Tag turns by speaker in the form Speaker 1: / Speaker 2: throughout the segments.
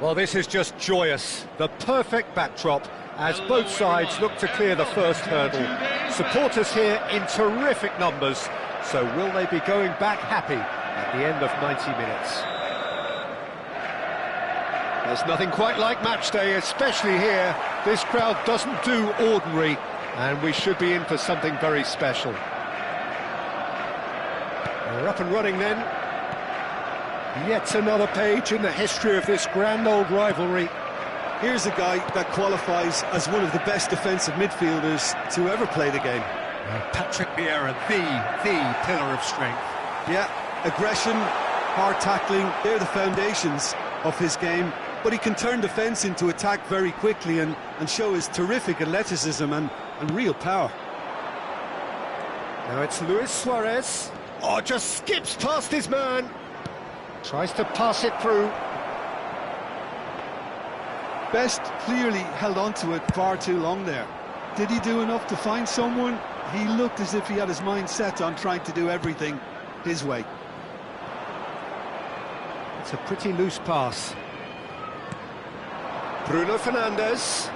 Speaker 1: Well, this is just joyous. The perfect backdrop as both sides look to clear the first hurdle. Supporters here in terrific numbers. So will they be going back happy at the end of 90 minutes? There's nothing quite like match day, especially here. This crowd doesn't do ordinary, and we should be in for something very special. We're up and running then. Yet another page in the history of this grand old rivalry.
Speaker 2: Here's a guy that qualifies as one of the best defensive midfielders to ever play the game.
Speaker 1: Patrick Vieira, the pillar of strength.
Speaker 2: Yeah, aggression, hard tackling, they're the foundations of his game. But he can turn defence into attack very quickly and show his terrific athleticism and real power.
Speaker 1: Now it's Luis Suarez. Oh, just skips past his man. Tries to pass it through.
Speaker 2: Best clearly held on to it far too long there. Did he do enough to find someone? He looked as if he had his mind set on trying to do everything his way.
Speaker 1: It's a pretty loose pass. Bruno Fernandes.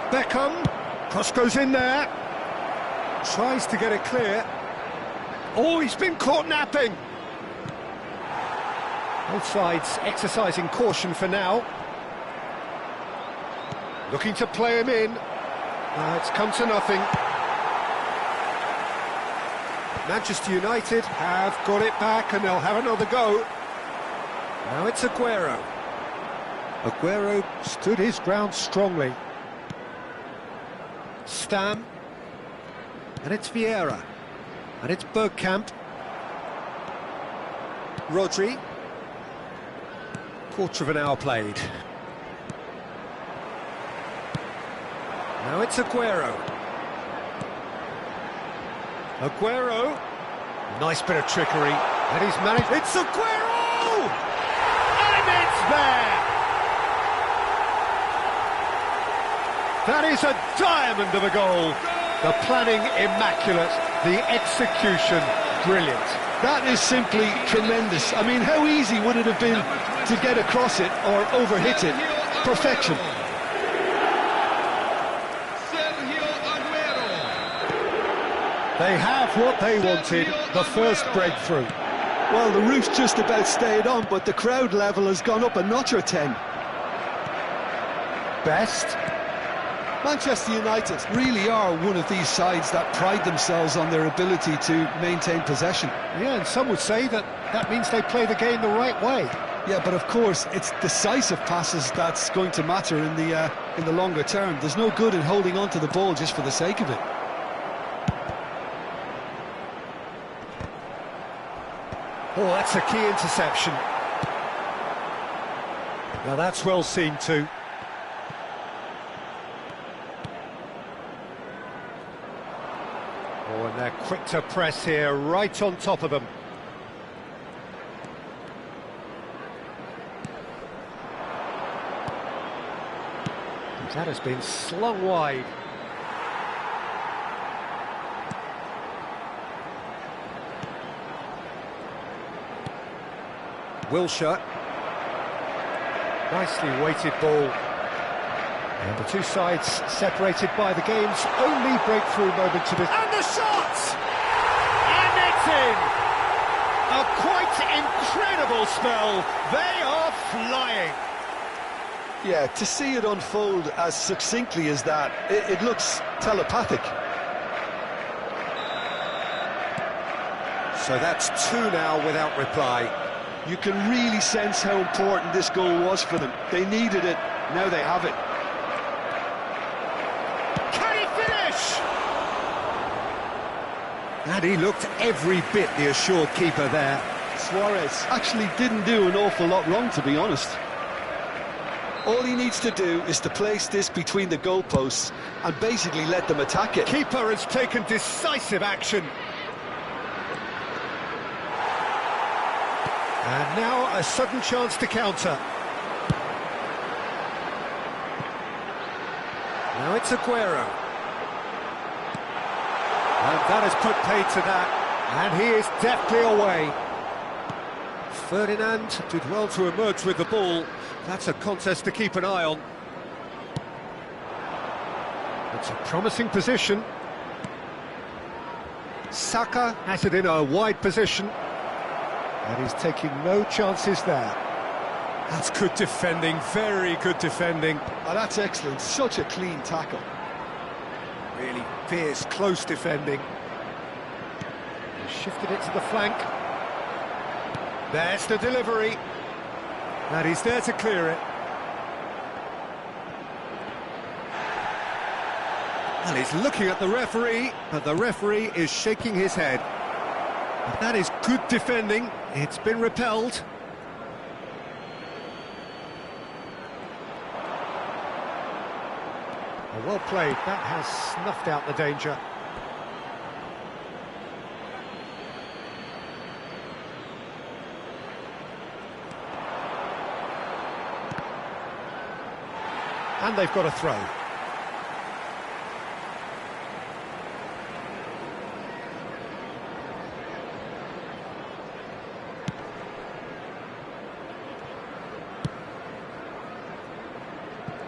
Speaker 1: Beckham. Cross goes in there. Tries to get it clear. Oh, he's been caught napping. Both sides exercising caution for now. Looking to play him in. It's come to nothing. Manchester United have got it back and they'll have another go. Now it's Aguero. Aguero stood his ground strongly. Stam. And it's Vieira. And it's Bergkamp. Rodri. Quarter of an hour played. Now it's Aguero. Aguero. Nice bit of trickery. And he's managed... It's Aguero! And it's there! That is a diamond of a goal. The planning immaculate. The execution brilliant.
Speaker 2: That is simply tremendous. I mean, how easy would it have been to get across it or overhit it? Perfection.
Speaker 1: They have what they wanted, the first breakthrough.
Speaker 2: Well, the roof's just about stayed on, but the crowd level has gone up a notch or 10.
Speaker 1: Best.
Speaker 2: Manchester United really are one of these sides that pride themselves on their ability to maintain possession.
Speaker 1: Yeah, and some would say that means they play the game the right way.
Speaker 2: Yeah, but of course, it's decisive passes that's going to matter in the longer term. There's no good in holding on to the ball just for the sake of it.
Speaker 1: Oh, that's a key interception. Now that's well seen too. Oh, and they're quick to press here, right on top of them. That has been slung wide. Wilshere. Nicely weighted ball. And the two sides separated by the game's only breakthrough moment to this. And the shot! And it's in! A quite incredible spell. They are flying.
Speaker 2: Yeah, to see it unfold as succinctly as that, it looks telepathic.
Speaker 1: So that's two now without reply.
Speaker 2: You can really sense how important this goal was for them. They needed it, now they have it.
Speaker 1: Can he finish? And he looked every bit the assured keeper there.
Speaker 2: Suarez actually didn't do an awful lot wrong, to be honest. All he needs to do is to place this between the goalposts and basically let them attack it.
Speaker 1: Keeper has taken decisive action. And now a sudden chance to counter. Now it's Aguero. And that has put paid to that. And he is deftly away. Ferdinand did well to emerge with the ball. That's a contest to keep an eye on. It's a promising position. Saka has it in a wide position. And he's taking no chances there. That's good defending, very good defending.
Speaker 2: Oh, that's excellent, such a clean tackle.
Speaker 1: Really fierce, close defending. He shifted it to the flank. There's the delivery. And he's there to clear it. And he's looking at the referee, but the referee is shaking his head. But that is good defending. It's been repelled. Well played. That has snuffed out the danger. And they've got a throw.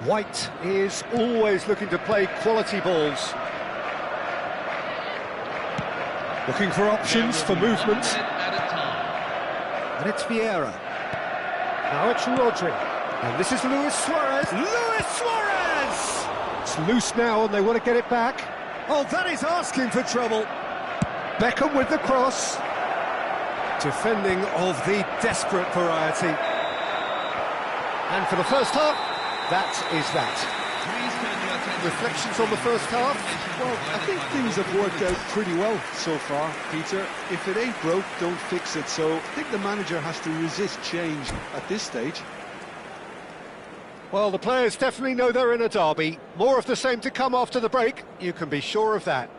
Speaker 1: White is always looking to play quality balls. Looking for options for movement. And it's Vieira. Now it's Rodri. And this is Luis Suarez. Luis Suarez! It's loose now and they want to get it back. Oh, that is asking for trouble. Beckham with the cross. Defending of the desperate variety. And for the first half, that is that. Reflections on the first half?
Speaker 2: Well, I think things have worked out pretty well so far, Peter. If it ain't broke, don't fix it. So I think the manager has to resist change at this stage.
Speaker 1: Well, the players definitely know they're in a derby. More of the same to come after the break, you can be sure of that.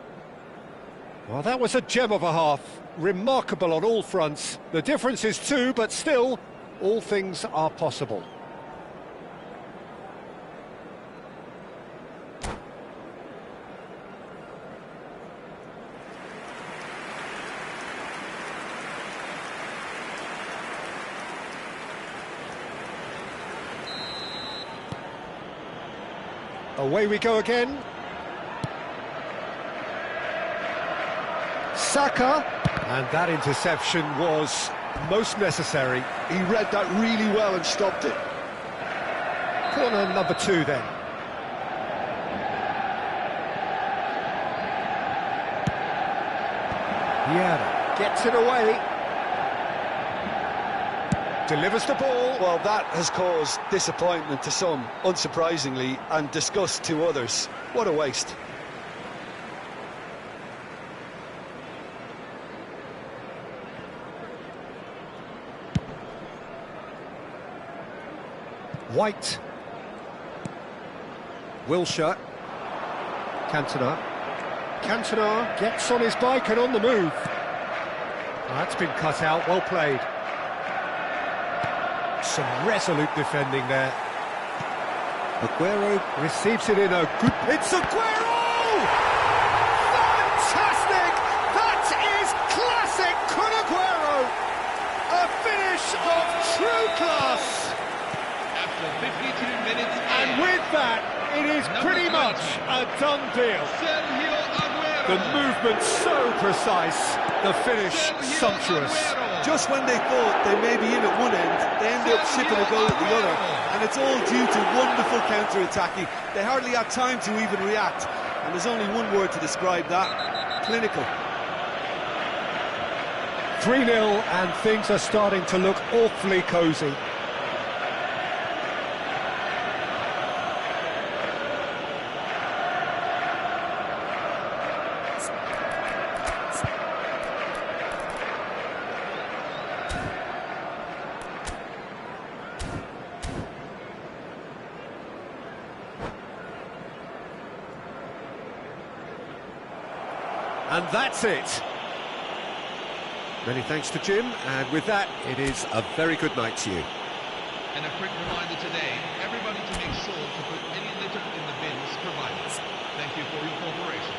Speaker 1: Well, that was a gem of a half. Remarkable on all fronts. The difference is two, but still, all things are possible. Away we go again. Saka. And that interception was most necessary.
Speaker 2: He read that really well and stopped it.
Speaker 1: Corner number 2 then. Vieira gets it away. Delivers the ball.
Speaker 2: Well, that has caused disappointment to some, unsurprisingly, and disgust to others. What a waste.
Speaker 1: White. Wilshere. Cantona. Cantona gets on his bike and on the move. That's been cut out, well played. Some resolute defending there. Aguero receives it in a good... It's Aguero! Fantastic! That is classic Kun Aguero! A finish of true class!
Speaker 3: After 52 minutes...
Speaker 1: And with that, it is pretty much a done deal.
Speaker 3: Sergio Aguero.
Speaker 1: The movement so precise, the finish sumptuous.
Speaker 2: Just when they thought they may be in at one end, they end up shipping a goal at the other. And it's all due to wonderful counter-attacking. They hardly had time to even react. And there's only one word to describe that: clinical.
Speaker 1: 3-0 and things are starting to look awfully cosy. And that's it. Many thanks to Jim, and with that, it is a very good night to you.
Speaker 3: And a quick reminder today, everybody to make sure to put any litter in the bins provided. Thank you for your cooperation.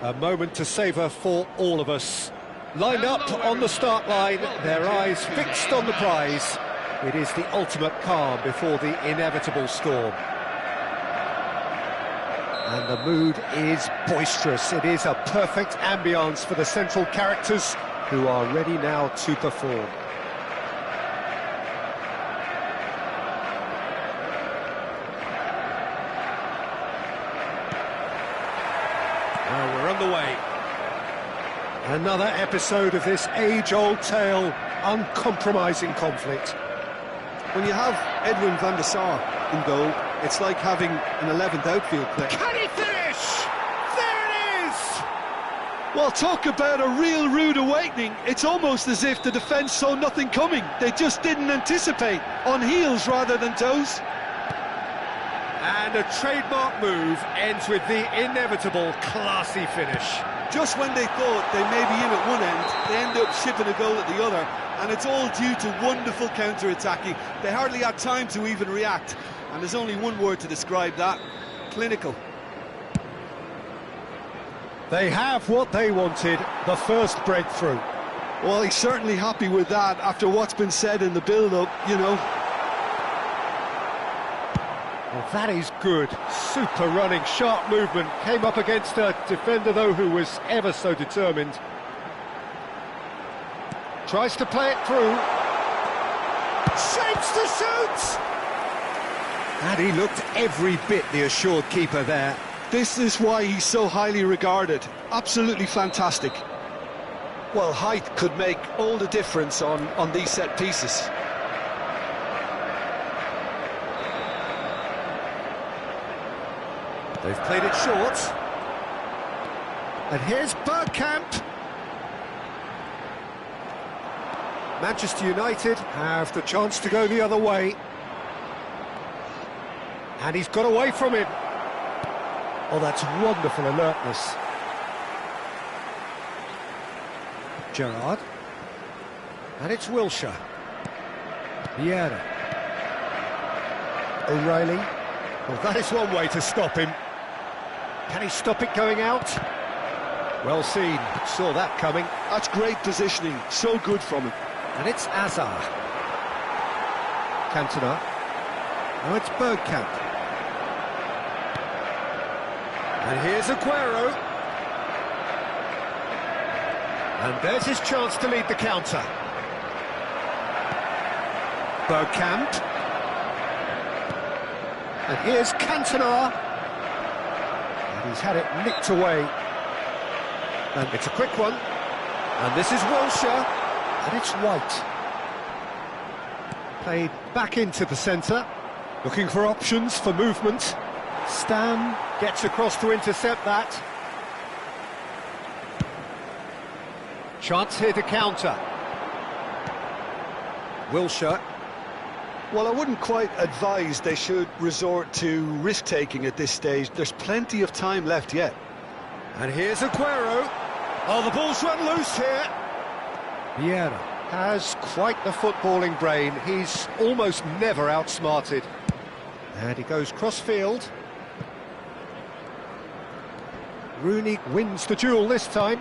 Speaker 1: A moment to savour for all of us. Lined up on the start line, their eyes fixed on the prize. It is the ultimate calm before the inevitable storm. And the mood is boisterous. It is a perfect ambience for the central characters who are ready now to perform. Well, we're on the way. Another episode of this age-old tale, uncompromising conflict.
Speaker 2: When you have Edwin van der Sar in goal, it's like having an 11th outfield player.
Speaker 1: Can he finish? There it is!
Speaker 2: Well, talk about a real rude awakening. It's almost as if the defence saw nothing coming. They just didn't anticipate, on heels rather than toes.
Speaker 1: And a trademark move ends with the inevitable classy finish.
Speaker 2: Just when they thought they may be in at one end, they end up shipping a goal at the other, and it's all due to wonderful counter-attacking. They hardly had time to even react, and there's only one word to describe that: clinical.
Speaker 1: They have what they wanted, the first breakthrough.
Speaker 2: Well, he's certainly happy with that after what's been said in the build-up, you know.
Speaker 1: Well, that is good. Super running, sharp movement. Came up against a defender, though, who was ever so determined. Tries to play it through. Shapes to shoot! And he looked every bit the assured keeper there.
Speaker 2: This is why he's so highly regarded. Absolutely fantastic. Well, height could make all the difference on these set pieces.
Speaker 1: They've played it short. And here's Bergkamp. Manchester United have the chance to go the other way. And he's got away from him. Oh, that's wonderful alertness. Gerrard. And it's Wilshere. Vieira. O'Reilly. Well, that is one way to stop him. Can he stop it going out? Well seen, saw that coming.
Speaker 2: That's great positioning, so good from him.
Speaker 1: And it's Azar. Cantona. Now it's Bergkamp. And here's Aguero. And there's his chance to lead the counter. Bergkamp. And here's Cantona. And he's had it nicked away. And it's a quick one. And this is Wilshere. And it's White. Played back into the centre. Looking for options for movement. Stam gets across to intercept that. Chance here to counter. Wilshere.
Speaker 2: Well, I wouldn't quite advise they should resort to risk-taking at this stage. There's plenty of time left yet.
Speaker 1: And here's Aguero. Oh, the ball's run loose here. Vieira has quite the footballing brain. He's almost never outsmarted. And he goes cross-field. Rooney wins the duel this time.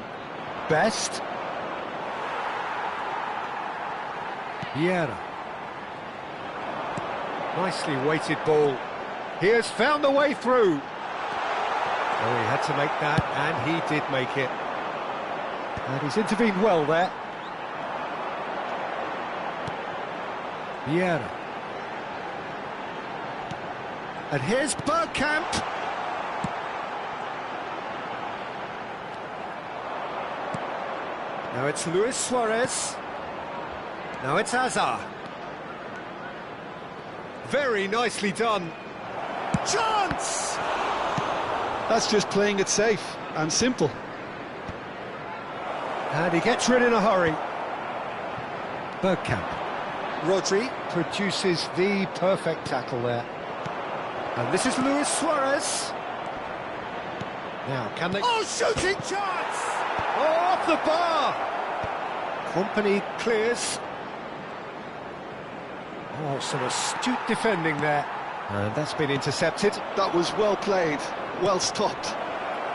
Speaker 1: Best. Vieira. Nicely weighted ball. He has found the way through. Oh, he had to make that, and he did make it. And he's intervened well there. Vieira. And here's Bergkamp. Now it's Luis Suarez. Now it's Azar. Very nicely done. Chance!
Speaker 2: That's just playing it safe and simple.
Speaker 1: And he gets rid in a hurry. Bergkamp. Rodri produces the perfect tackle there. And this is Luis Suarez. Now, can they... Oh, shooting chance! Oh, off the bar! Company clears. Oh, some astute defending there. And that's been intercepted.
Speaker 2: That was well played, well stopped.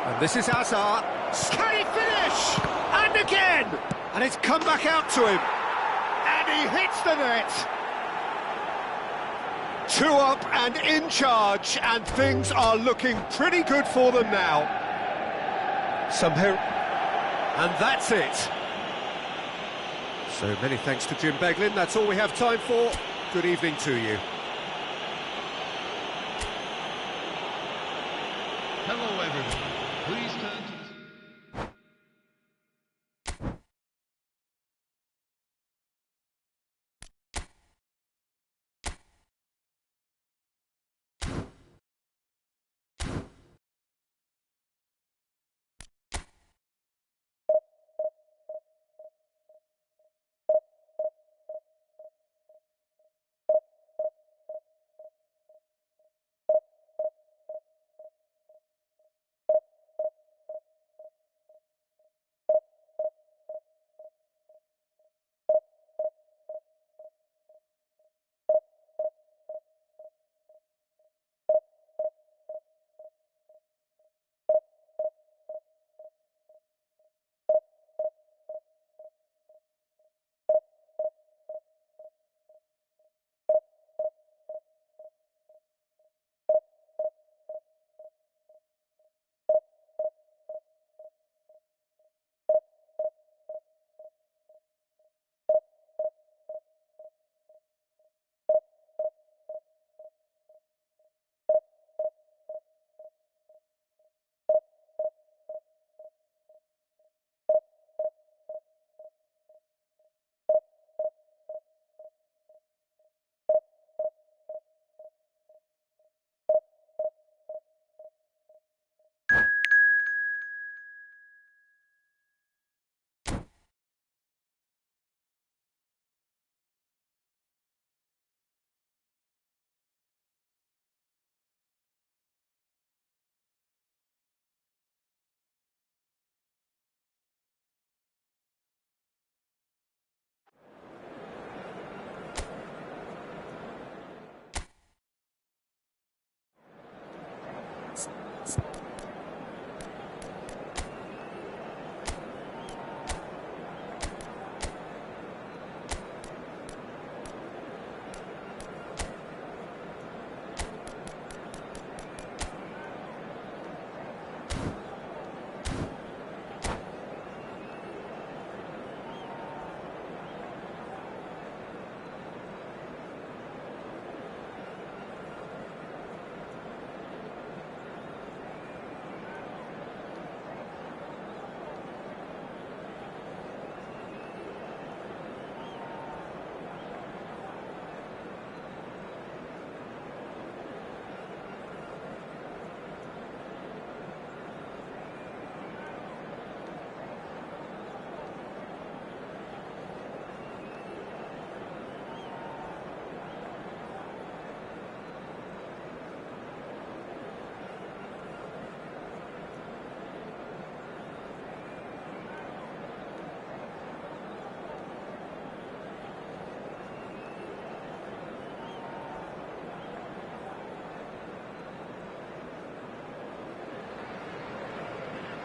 Speaker 1: And this is Azar. Can he finish? And again! And it's come back out to him. And he hits the net. 2 up and in charge, and things are looking pretty good for them now. And that's it. So many thanks to Jim Beglin. That's all we have time for. Good evening to you.
Speaker 3: Hello, everyone. Please turn to the...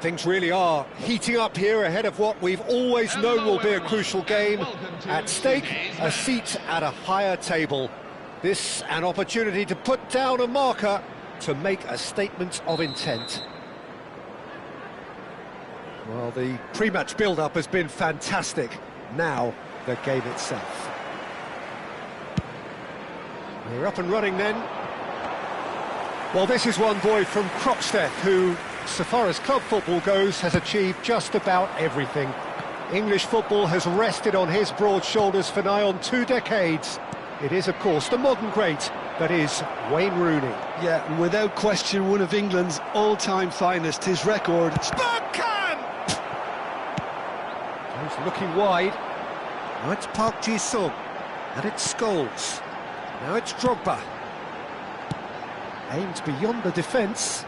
Speaker 1: Things really are heating up here ahead of what we've always known will be a crucial game. At stake, a seat at a higher table. This an opportunity to put down a marker, to make a statement of intent. Well, the pre-match build-up has been fantastic. Now, the game itself. We're up and running then. Well, this is one boy from Croxteth who, so far as club football goes, has achieved just about everything. English football has rested on his broad shoulders for nigh on 2 decades. It is, of course, the modern great that is Wayne Rooney.
Speaker 2: Yeah, and without question, one of England's all-time finest. His record...
Speaker 1: Bergkamp! He's looking wide. Now it's Park Ji-sung. And it's Scholes. Now it's Drogba. Aimed beyond the defence.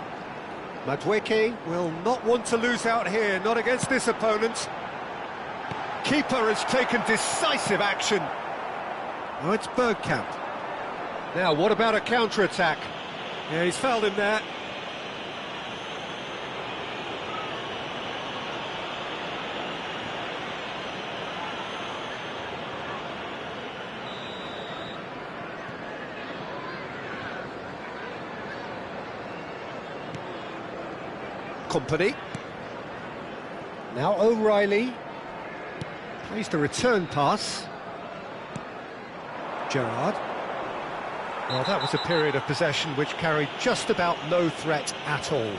Speaker 1: Madueke will not want to lose out here, not against this opponent. Keeper has taken decisive action. Now it's Bergkamp. Now, what about a counter-attack? Yeah, he's fouled him there. company. Now O'Reilly plays the return pass. Gerrard. Well, that was a period of possession which carried just about no threat at all.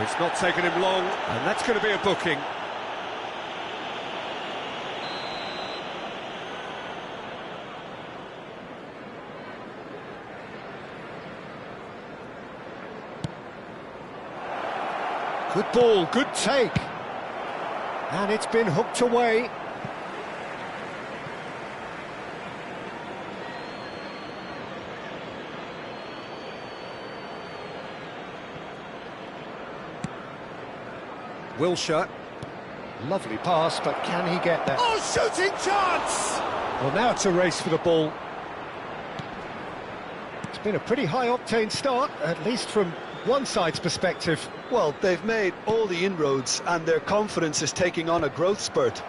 Speaker 1: It's not taken him long, and that's going to be a booking. Good ball, good take. And it's been hooked away. Wilshere. Lovely pass, but can he get there? Oh, shooting chance! Well, now it's a race for the ball. It's been a pretty high-octane start, at least from one side's perspective.
Speaker 2: Well, they've made all the inroads and their confidence is taking on a growth spurt.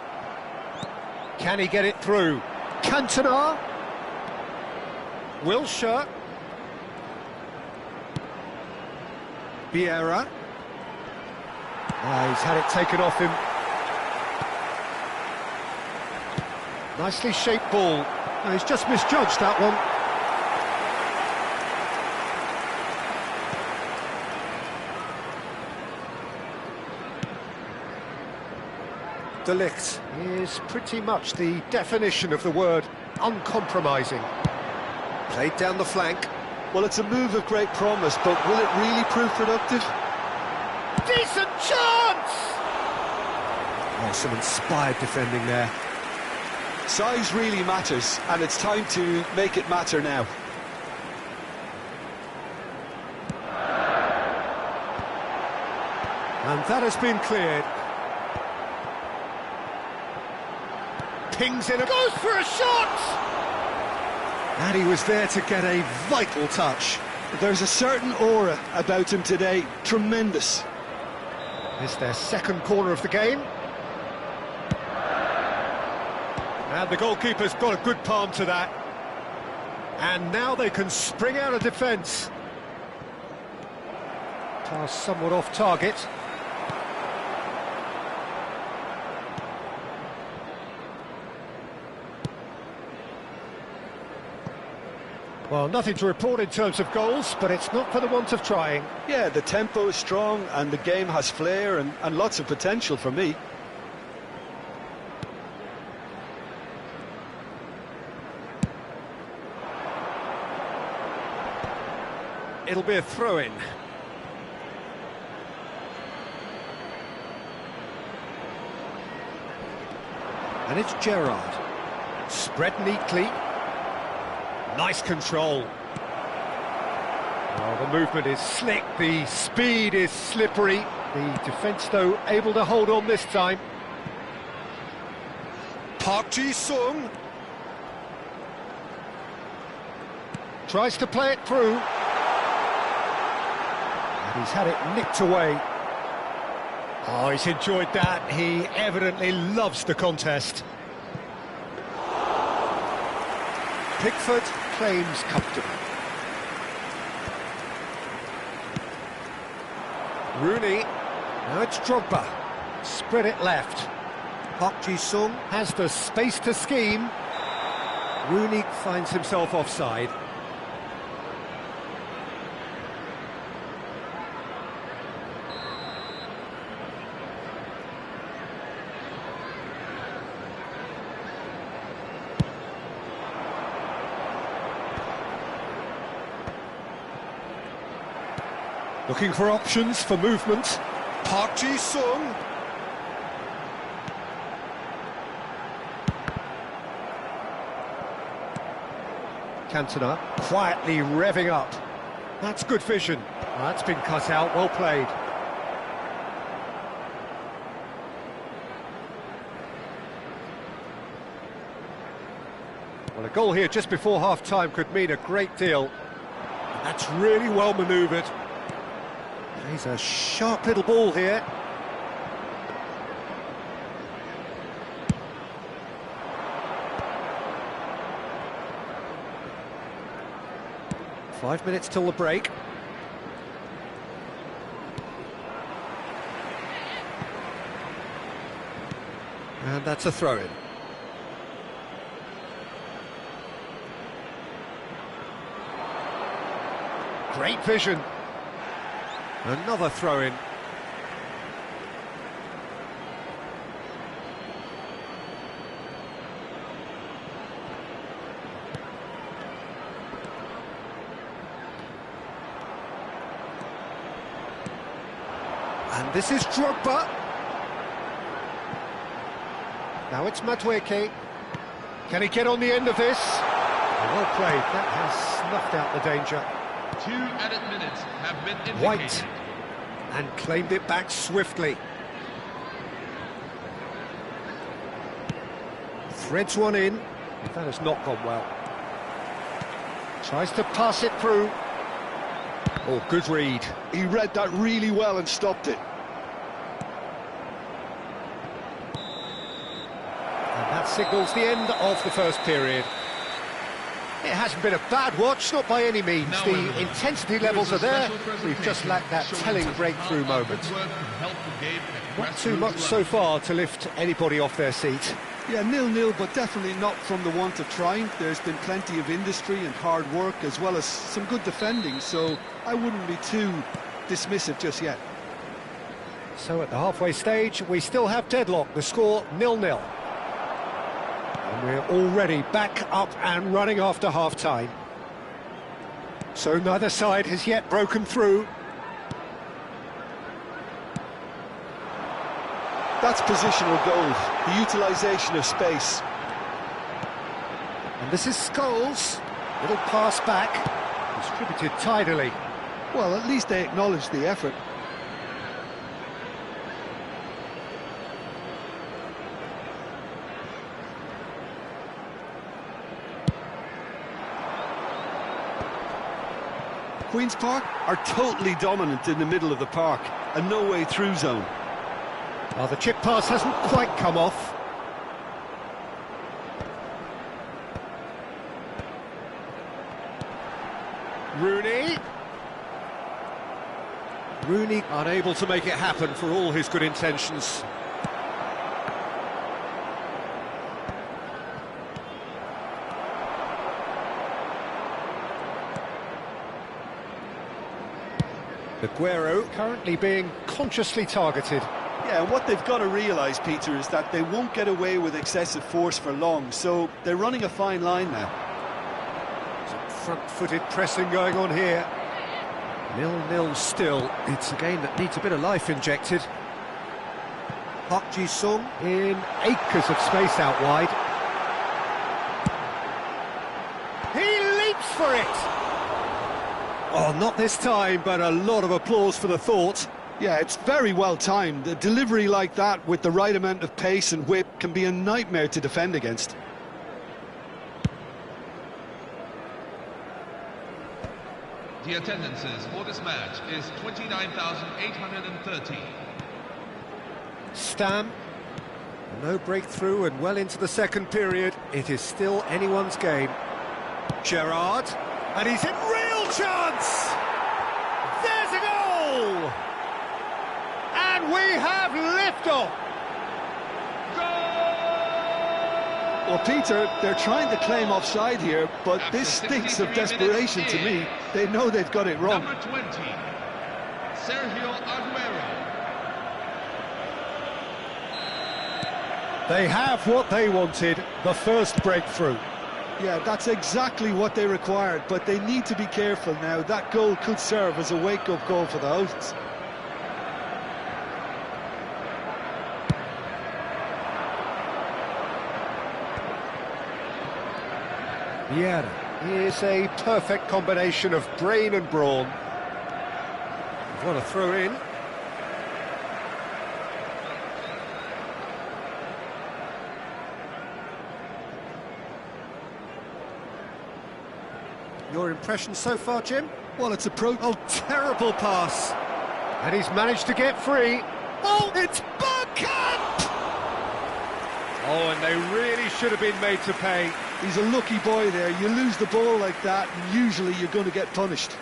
Speaker 1: Can he get it through? Cantona. Wilshere. Vieira. He's had it taken off him. Nicely shaped ball. He's just misjudged that one. De Ligt is pretty much the definition of the word uncompromising. Played down the flank.
Speaker 2: Well, it's a move of great promise, but will it really prove productive?
Speaker 1: Decent chance! Oh, some inspired defending there.
Speaker 2: Size really matters, and it's time to make it matter now.
Speaker 1: And that has been cleared. Pings in, goes for a shot! And he was there to get a vital touch.
Speaker 2: There's a certain aura about him today, tremendous.
Speaker 1: It's their second corner of the game. And the goalkeeper's got a good palm to that. And now they can spring out of defence. Pass somewhat off target. Well, nothing to report in terms of goals, but it's not for the want of trying.
Speaker 2: Yeah, the tempo is strong and the game has flair and lots of potential for me.
Speaker 1: It'll be a throw-in. And it's Gerrard. Spread neatly. Nice control. Oh, the movement is slick, the speed is slippery. The defence, though, able to hold on this time. Park Ji-sung. Tries to play it through. And he's had it nicked away. Oh, he's enjoyed that. He evidently loves the contest. Pickford claims comfortably. Rooney, now it's Drogba. Spread it left. Park Ji-sung has the space to scheme. Rooney finds himself offside. Looking for options for movement. Park Ji-sung. Cantona quietly revving up. That's good vision. That's been cut out, well played. Well, a goal here just before half-time could mean a great deal. And that's really well manoeuvred. He's a sharp little ball here. Five minutes till the break. And that's a throw-in. Great vision. Another throw-in. And this is Drogba. Now it's Madueke. Can he get on the end of this? Well played. That has snuffed out the danger.
Speaker 3: 2 added minutes have been indicated.
Speaker 1: White. And claimed it back swiftly. Threads one in. That has not gone well. Tries to pass it through. Oh, good read.
Speaker 2: He read that really well and stopped it.
Speaker 1: And that signals the end of the first period. It hasn't been a bad watch, not by any means.
Speaker 3: Now
Speaker 1: The intensity levels are there. We've just lacked that telling breakthrough moment. Not too much so far to lift anybody off their seat.
Speaker 2: Yeah, 0-0, but definitely not from the want of trying. There's been plenty of industry and hard work, as well as some good defending, so I wouldn't be too dismissive just yet.
Speaker 1: So at the halfway stage, we still have deadlock. The score 0-0. And we're already back up and running after half-time. So neither side has yet broken through.
Speaker 2: That's positional goal, the utilisation of space.
Speaker 1: And this is Scholes. Little pass back. Distributed tidily.
Speaker 2: Well, at least they acknowledge the effort. Queen's Park are totally dominant in the middle of the park, a no-way through zone.
Speaker 1: Well, the chip pass hasn't quite come off. Rooney. Rooney unable to make it happen for all his good intentions. Aguero currently being consciously targeted.
Speaker 2: Yeah, and what they've got to realise, Peter, is that they won't get away with excessive force for long, so they're running a fine line now.
Speaker 1: Some front-footed pressing going on here. 0-0 still. It's a game that needs a bit of life injected. Park Ji-sung in acres of space out wide. He leaps for it! Oh, not this time, but a lot of applause for the thought.
Speaker 2: Yeah, it's very well timed. A delivery like that with the right amount of pace and whip can be a nightmare to defend against.
Speaker 3: The attendances for this match is 29,830.
Speaker 1: Stam. No breakthrough and well into the second period. It is still anyone's game. Gerrard. And he's in real chance! There's a goal! And we have liftoff!
Speaker 2: Well, Peter, they're trying to claim offside here, but this stinks of desperation to me. They know they've got it wrong.
Speaker 3: Number 20, Sergio Aguero.
Speaker 1: They have what they wanted, the first breakthrough.
Speaker 2: Yeah, that's exactly what they required, but they need to be careful now. That goal could serve as a wake-up call for the hosts.
Speaker 1: Vieira is a perfect combination of brain and brawn. What a throw in. Your impression so far, Jim?
Speaker 2: Well, it's approach.
Speaker 1: Oh, terrible pass. And he's managed to get free. Oh, it's Bergkamp! Oh, and they really should have been made to pay.
Speaker 2: He's a lucky boy there. You lose the ball like that, and usually you're going to get punished.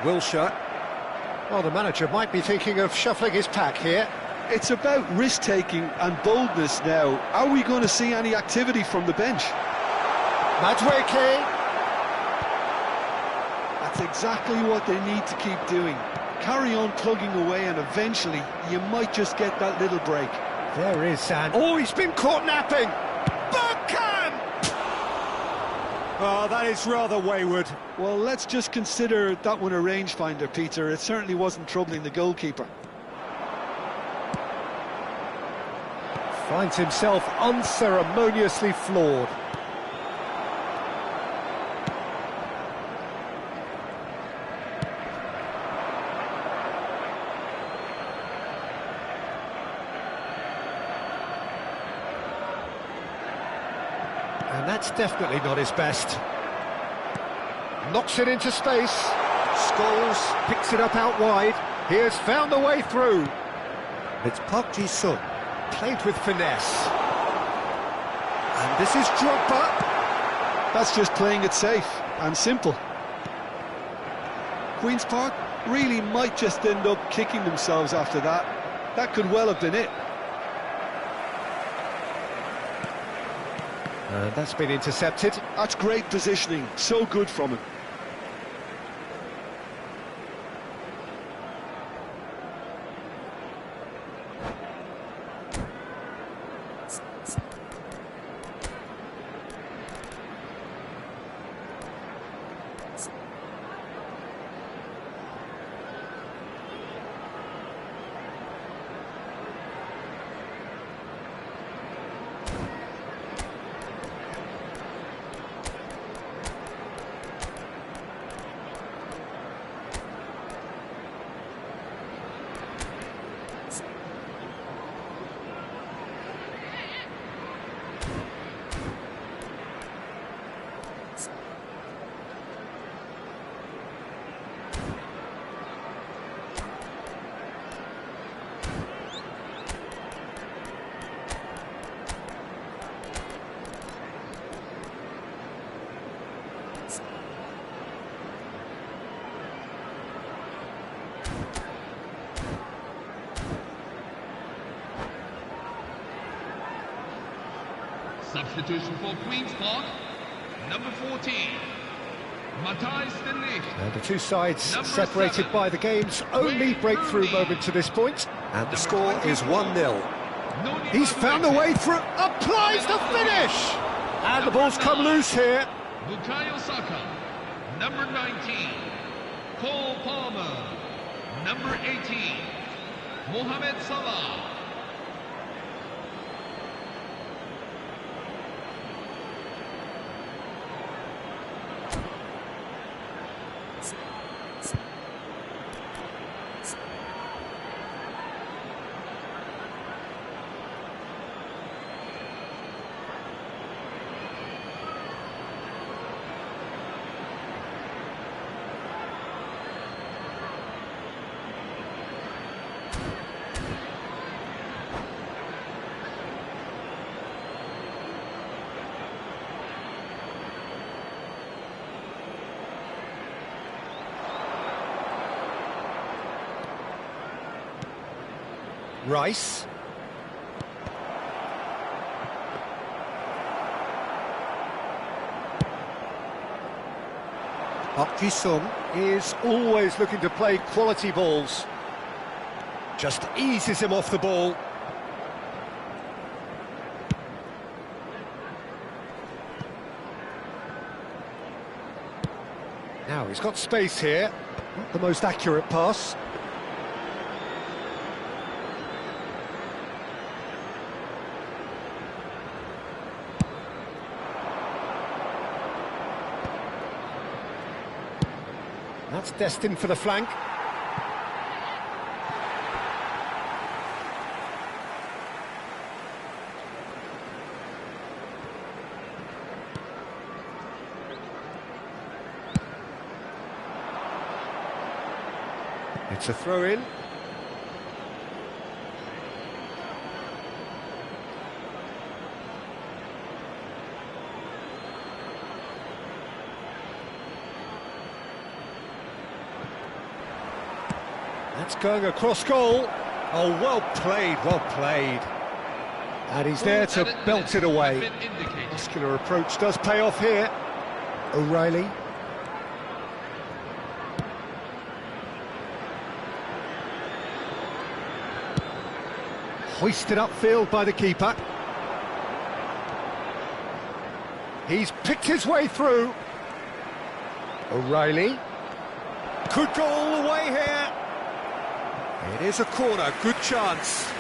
Speaker 1: Wilshere. Well, the manager might be thinking of shuffling his pack here.
Speaker 2: It's about risk-taking and boldness now. Are we going to see any activity from the bench?
Speaker 1: Madueke.
Speaker 2: That's exactly what they need to keep doing. Carry on plugging away and eventually you might just get that little break.
Speaker 1: There is Sand. Oh, he's been caught napping! Bergkamp! Oh, that is rather wayward.
Speaker 2: Well, let's just consider that one a rangefinder, Peter. It certainly wasn't troubling the goalkeeper.
Speaker 1: Finds himself unceremoniously floored. And that's definitely not his best. Knocks it into space. Scholes picks it up out wide. He has found the way through. It's Park Ji-sung. Played with finesse. And this is Drogba.
Speaker 2: That's just playing it safe and simple. Queen's Park really might just end up kicking themselves after that. That could well have been it.
Speaker 1: And that's been intercepted.
Speaker 2: That's great positioning, so good from him.
Speaker 3: Substitution for Queen's Park, number 14, Matthijs de Ligt.
Speaker 1: And the two sides separated by the game's only breakthrough moment to this point. And the score is 1-0. He's found a way through, applies the finish! And the ball's come loose here.
Speaker 3: Bukayo Saka, number 19, Cole Palmer, number 18, Mohamed Salah.
Speaker 1: Rice. Park Ji-sung is always looking to play quality balls. Just eases him off the ball. Now he's got space here. Not the most accurate pass. That's destined for the flank. It's a throw-in. That's going across goal. Oh, well played, well played. And he's there to belt it away. Muscular approach does pay off here. O'Reilly. Hoisted upfield by the keeper. He's picked his way through. O'Reilly. Could go all the way here. It is a corner, good chance.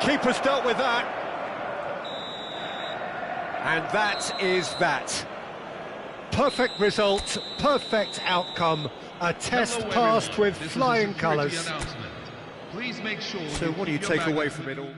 Speaker 1: Keeper's dealt with that. And that is that. Perfect result, perfect outcome. A test passed with flying colours.
Speaker 3: Please make sure.
Speaker 1: So what do you take away from it all?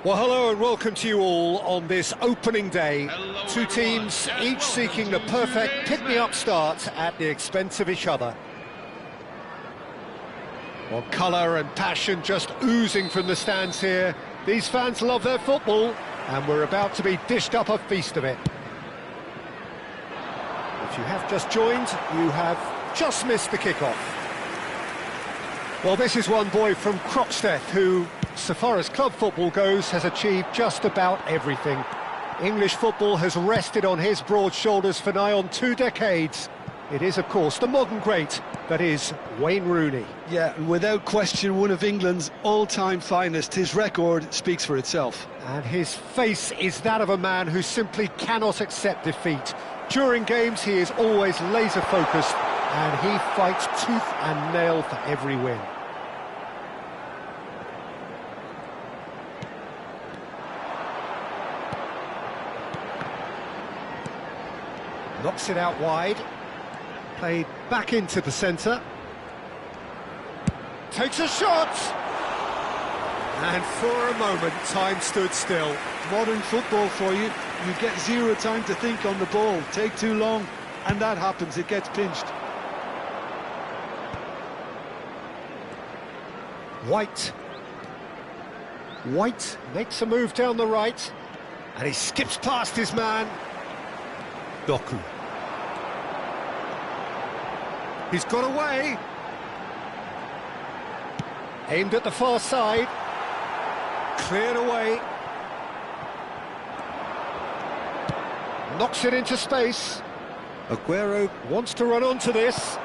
Speaker 1: Well, hello and welcome to you all on this opening day.
Speaker 3: Hello,
Speaker 1: Two
Speaker 3: everyone,
Speaker 1: teams,
Speaker 3: and
Speaker 1: each
Speaker 3: welcome
Speaker 1: seeking the
Speaker 3: to
Speaker 1: perfect
Speaker 3: today's
Speaker 1: pick-me-up
Speaker 3: match.
Speaker 1: start at the expense of each other. Well, colour and passion just oozing from the stands here. These fans love their football, and we're about to be dished up a feast of it. If you have just joined, you have just missed the kick-off. Well, this is one boy from Croxteth who, so far as club football goes, has achieved just about everything. English football has rested on his broad shoulders for nigh on 2 decades. It is, of course, the modern great that is Wayne Rooney.
Speaker 2: Yeah, and without question, one of England's all-time finest. His record speaks for itself.
Speaker 1: And his face is that of a man who simply cannot accept defeat. During games, he is always laser-focused, and he fights tooth and nail for every win. Knocks it out wide. Played back into the centre. Takes a shot! And for a moment, time stood still.
Speaker 2: Modern football for you. You get zero time to think on the ball. Take too long, and that happens. It gets pinched.
Speaker 1: White. White makes a move down the right. And he skips past his man. Doku. He's got away. Aimed at the far side. Cleared away. Knocks it into space. Aguero wants to run onto this.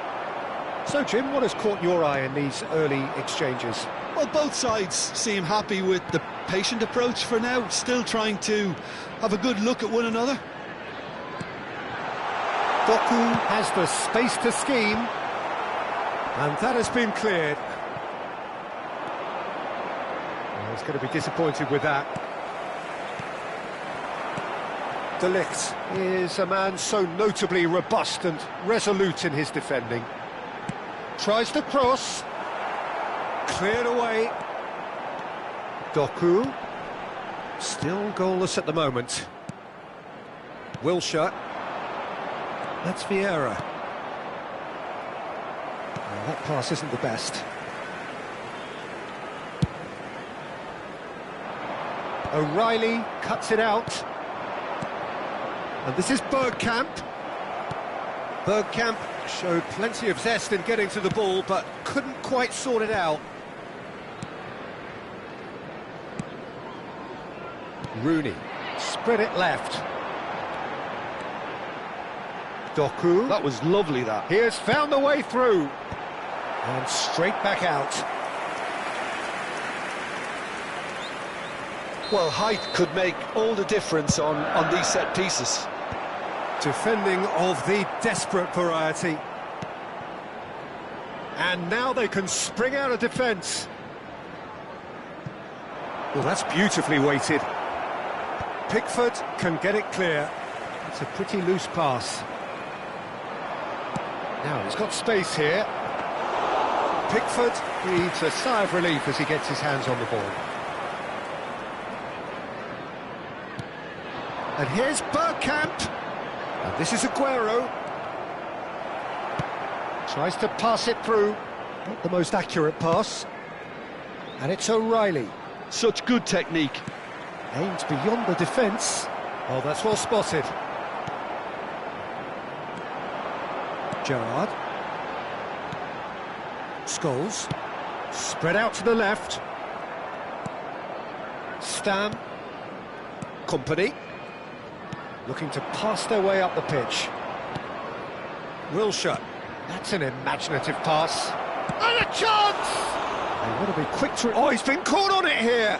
Speaker 1: So, Jim, what has caught your eye in these early exchanges?
Speaker 2: Well, both sides seem happy with the patient approach for now, still trying to have a good look at one another.
Speaker 1: Doku has the space to scheme. And that has been cleared. Well, he's going to be disappointed with that. De Ligt is a man so notably robust and resolute in his defending. Tries to cross. Cleared away. Doku. Still goalless at the moment. Wilshere. That's Vieira. Well, that pass isn't the best. O'Reilly cuts it out. And this is Bergkamp. Bergkamp showed plenty of zest in getting to the ball, but couldn't quite sort it out. Rooney spread it left. Doku.
Speaker 2: That was lovely, that.
Speaker 1: He has found the way through. And straight back out.
Speaker 2: Well, height could make all the difference on these set pieces.
Speaker 1: Defending of the desperate variety. And now they can spring out of defence. Well, that's beautifully weighted. Pickford can get it clear. It's a pretty loose pass. Now he's got space here. Pickford needs a sigh of relief as he gets his hands on the ball. And here's Bergkamp. And this is Aguero. Tries to pass it through. Not the most accurate pass. And it's O'Reilly.
Speaker 2: Such good technique.
Speaker 1: Aimed beyond the defence. Oh, that's well spotted. Gerrard. Scholes. Spread out to the left. Stam. Kompany. Looking to pass their way up the pitch. Wilshere. That's an imaginative pass. And a chance! They want to be quick to... Oh, he's been caught on it here!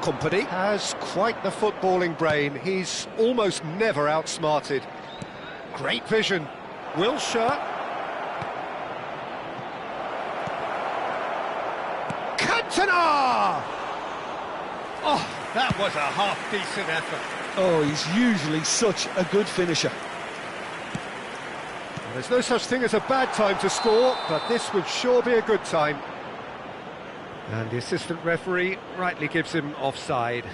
Speaker 1: Kompany has quite the footballing brain. He's almost never outsmarted. Great vision. Wilshere. Cantona! Oh, that was a half-decent effort.
Speaker 2: Oh, he's usually such a good finisher.
Speaker 1: There's no such thing as a bad time to score, but this would sure be a good time. And the assistant referee rightly gives him offside.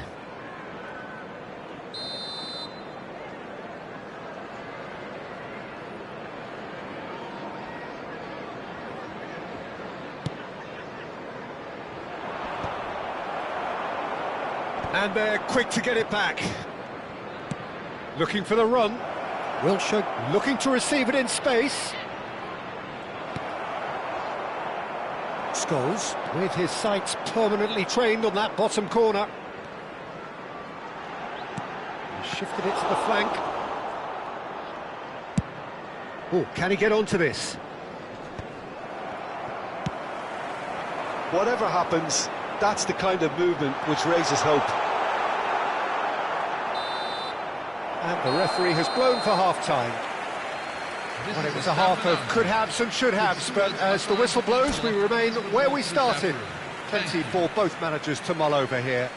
Speaker 1: And they're quick to get it back. Looking for the run. Wilshere looking to receive it in space. Scholes with his sights permanently trained on that bottom corner. He shifted it to the flank. Oh, can he get onto this?
Speaker 2: Whatever happens, that's the kind of movement which raises hope.
Speaker 1: And the referee has blown for half-time. Well, it was a half of could-haves and should-haves, but as the whistle blows, we remain where we started. Plenty for both managers to mull over here.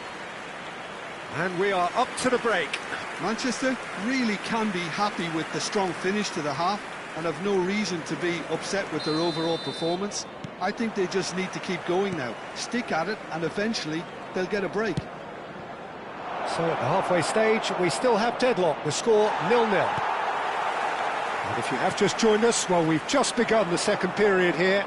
Speaker 1: And we are up to the break.
Speaker 2: Manchester really can be happy with the strong finish to the half and have no reason to be upset with their overall performance. I think they just need to keep going now, stick at it, and eventually they'll get a break.
Speaker 1: So at the halfway stage, we still have deadlock, the score 0-0. And if you have just joined us, well, we've just begun the second period here.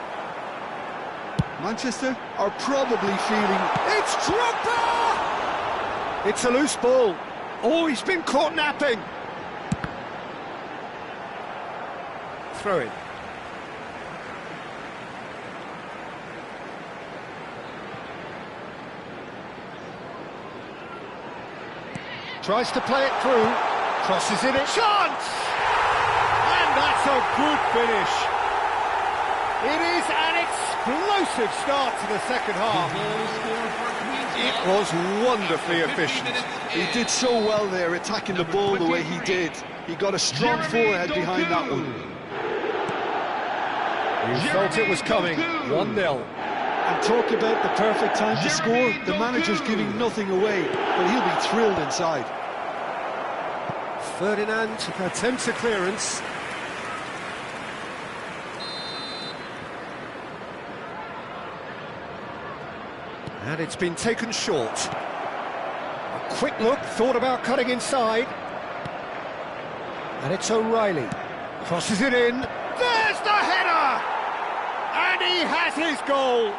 Speaker 2: Manchester are probably feeling, it's Drogba!
Speaker 1: It's a loose ball. Oh, he's been caught napping. Throw it. Tries to play it through, crosses it, chance! And that's a good finish. It is an explosive start to the second half. It was wonderfully efficient.
Speaker 2: He did so well there, attacking the ball the way he did. He got a strong forehead behind that one.
Speaker 1: You felt it was coming, 1-0.
Speaker 2: And talk about the perfect time to score. The manager's giving nothing away, but he'll be thrilled inside.
Speaker 1: Ferdinand attempts a clearance. And it's been taken short. A quick look, thought about cutting inside. And it's O'Reilly. Crosses it in. There's the header! And he has his goal.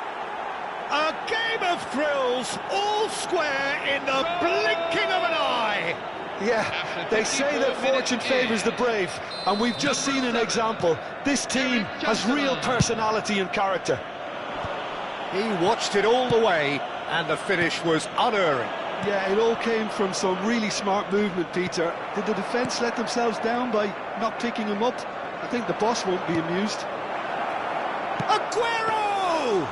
Speaker 1: A game of thrills, all square in the blinking of an eye.
Speaker 2: Yeah, they say that fortune favours the brave, and we've just seen an example. This team has real personality and character.
Speaker 1: He watched it all the way, and the finish was unerring.
Speaker 2: Yeah, it all came from some really smart movement, Peter. Did the defence let themselves down by not picking him up? I think the boss won't be amused.
Speaker 1: Aguero!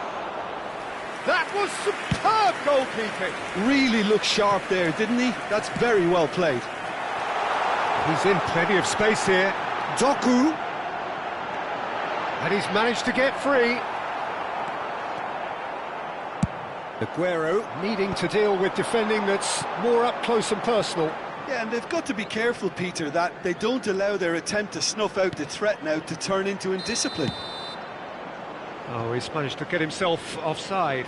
Speaker 1: That was superb goalkeeping.
Speaker 2: Really looked sharp there, didn't he? That's very well played.
Speaker 1: He's in plenty of space here. Doku. And he's managed to get free. Aguero needing to deal with defending that's more up close and personal.
Speaker 2: Yeah, and they've got to be careful, Peter, that they don't allow their attempt to snuff out the threat now to turn into indiscipline.
Speaker 1: Oh, he's managed to get himself offside.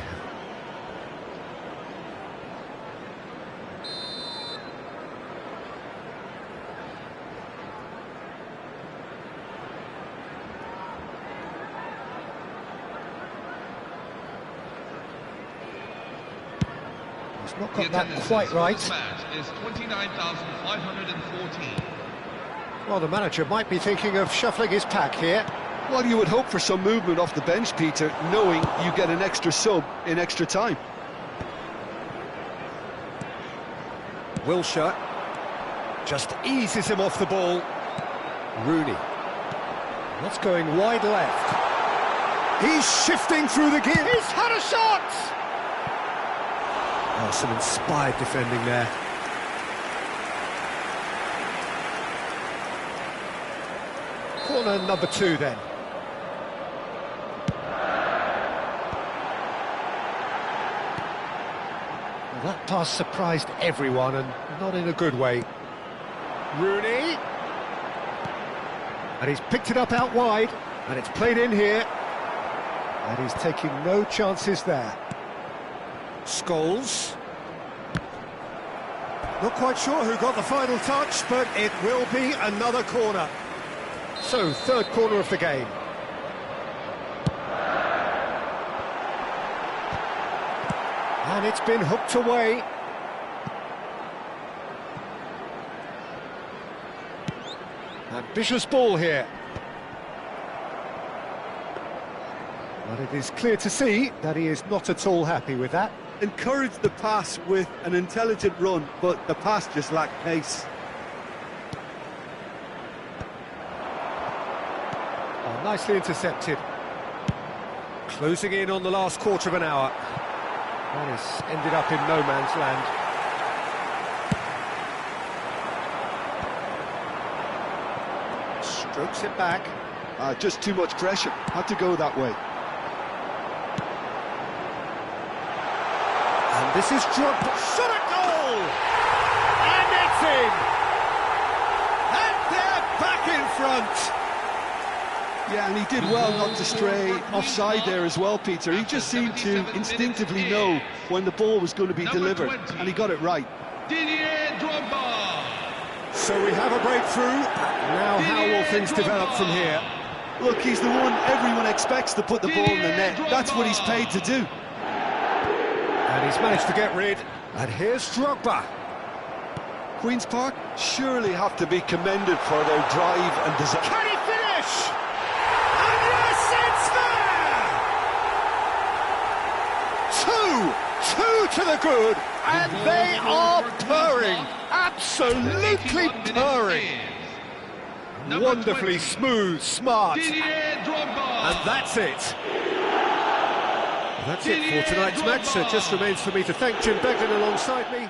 Speaker 1: He's not got that quite right.
Speaker 3: Is 29,514.
Speaker 1: Well, the manager might be thinking of shuffling his pack here.
Speaker 2: Well, you would hope for some movement off the bench, Peter, knowing you get an extra sub in extra time.
Speaker 1: Wilshere just eases him off the ball. Rooney. That's going wide left. He's shifting through the gear. He's had a shot! Oh, some inspired defending there. Corner number 2 then. Well, that pass surprised everyone, and not in a good way. Rooney. And he's picked it up out wide, and it's played in here. And he's taking no chances there. Scholes. Not quite sure who got the final touch, but it will be another corner. So, third corner of the game. And it's been hooked away. Ambitious ball here. But it is clear to see that he is not at all happy with that.
Speaker 2: Encouraged the pass with an intelligent run, but the pass just lacked pace.
Speaker 1: Oh, nicely intercepted. Closing in on the last quarter of an hour. That has ended up in no man's land. Strokes it back.
Speaker 2: Just too much pressure. Had to go that way.
Speaker 1: And this is Drogba. Shot at goal! And it's in! And they're back in front!
Speaker 2: Yeah, and he did well not to stray offside there as well, Peter. He just seemed to instinctively know when the ball was going to be delivered, and he got it right.
Speaker 3: Didier Drogba.
Speaker 1: So we have a breakthrough. Now how will things develop from here?
Speaker 2: Look, he's the one everyone expects to put the ball in the net. That's what he's paid to do.
Speaker 1: And he's managed to get rid. And here's Drogba.
Speaker 2: Queen's Park surely have to be commended for their drive and desire.
Speaker 1: Can he finish? And yes, it's there! Two to the good, and they are purring, absolutely purring. Wonderfully smooth, smart, and that's it. That's it for tonight's match. So it just remains for me to thank Jim Beglin alongside me.